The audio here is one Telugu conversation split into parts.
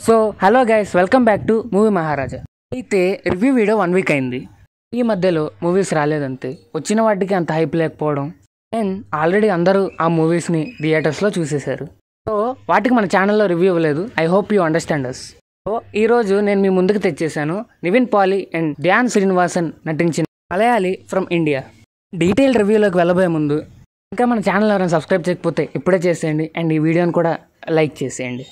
So hello guys, welcome back to movie Maharaja. అయితే రివ్యూ వీడియో 1 వీక్ అయింది. ఈ మధ్యలో మూవీస్ రాలేదంతే, వచ్చిన వాటికి అంత హైప్ లేకపోవడం, అండ్ ఆల్రెడీ అందరూ ఆ మూవీస్ని థియేటర్స్లో చూసేశారు. సో వాటికి మన ఛానల్లో రివ్యూ ఇవ్వలేదు. I hope you understand us. So ఈరోజు నేను మీ ముందుకు తెచ్చేసాను నివిన్ పాలి అండ్ ధ్యాన్ శ్రీనివాసన్ నటించిన మలయాళీ ఫ్రమ్ ఇండియా. డీటెయిల్ రివ్యూలోకి వెళ్ళబోయే ముందు ఇంకా మన ఛానల్ ఎవరైనా సబ్స్క్రైబ్ చేయకపోతే ఇప్పుడే చేసేయండి, అండ్ ఈ వీడియోని కూడా లైక్ చేసేయండి.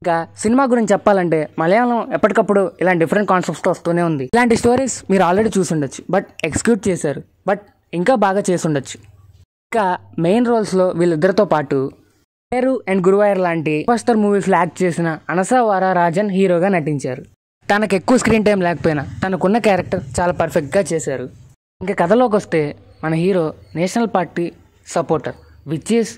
ఇంకా సినిమా గురించి చెప్పాలంటే మలయాళం ఎప్పటికప్పుడు ఇలాంటి డిఫరెంట్ కాన్సెప్ట్స్తో వస్తూనే ఉంది. ఇలాంటి స్టోరీస్ మీరు ఆల్రెడీ చూసుండొచ్చు, బట్ ఎగ్జిక్యూట్ చేశారు, బట్ ఇంకా బాగా చేసుండొచ్చు. ఇంకా మెయిన్ రోల్స్లో వీళ్ళిద్దరితో పాటు పేరు అండ్ గురువాయూర్ లాంటి సూపర్ మూవీస్లో యాక్ట్ చేసిన అనసా వారారాజన్ హీరోగా నటించారు. తనకు ఎక్కువ స్క్రీన్ టైం లేకపోయినా తనకున్న క్యారెక్టర్ చాలా పర్ఫెక్ట్గా చేశారు. ఇంకా కథలోకి వస్తే మన hero national party supporter, which is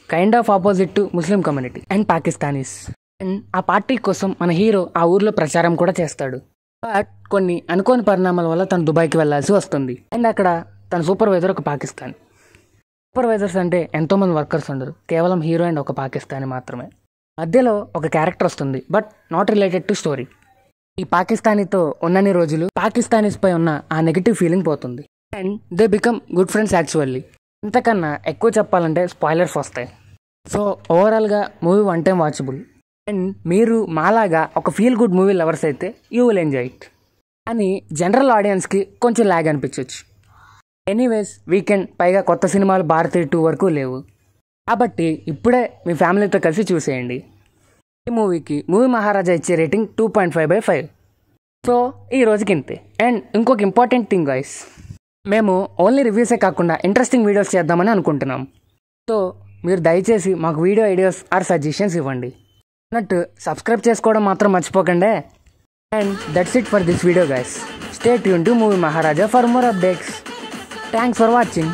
kind of opposite to Muslim community and Pakistanis. And ఆ పార్టీ కోసం మన హీరో ఆ ఊర్లో ప్రచారం కూడా చేస్తాడు. బట్ కొన్ని అనుకోని పరిణామాల వల్ల తను దుబాయ్కి వెళ్లాల్సి వస్తుంది. అండ్ అక్కడ తన సూపర్వైజర్ ఒక పాకిస్తానీ. సూపర్వైజర్స్ అంటే ఎంతోమంది వర్కర్స్ ఉండరు, కేవలం హీరో అండ్ ఒక పాకిస్తానీ మాత్రమే. మధ్యలో ఒక క్యారెక్టర్ వస్తుంది, but not related to story. ఈ పాకిస్తానీతో ఉన్నన్ని రోజులు పాకిస్తానీస్ పై ఉన్న ఆ నెగిటివ్ ఫీలింగ్ పోతుంది, and they become good friends actually. ఇంతకన్నా ఎక్కువ చెప్పాలంటే స్పాయిలర్స్ వస్తాయి. సో ఓవరాల్గా మూవీ 1 టైం వాచబుల్. అండ్ మీరు మాలాగా ఒక ఫీల్ గుడ్ మూవీ లవర్స్ అయితే యూ విల్ ఎంజాయ్ ఇట్. అని జనరల్ ఆడియన్స్కి కొంచెం ల్యాగ్ అనిపించవచ్చు. ఎనీవేస్ వీకెండ్, పైగా కొత్త సినిమాలు భారతీయ 2 వరకు లేవు, కాబట్టి ఇప్పుడే మీ ఫ్యామిలీతో కలిసి చూసేయండి. ఈ మూవీకి మూవీ మహారాజా ఇచ్చే రేటింగ్ 2.5/5. సో ఈ రోజుకి ఇంతే. అండ్ ఇంకొక ఇంపార్టెంట్ థింగ్ గైస్, మేము ఓన్లీ రివ్యూసే కాకుండా ఇంట్రెస్టింగ్ వీడియోస్ చేద్దామని అనుకుంటున్నాం. సో మీరు దయచేసి మాకు వీడియో ఐడియాస్ ఆర్ సజెషన్స్ ఇవ్వండి. అన్నట్టు సబ్స్క్రైబ్ చేసుకోవడం మాత్రం మర్చిపోకండి. And that's it for this video guys. Stay tune to movie Maharaja for more updates. Thanks for watching.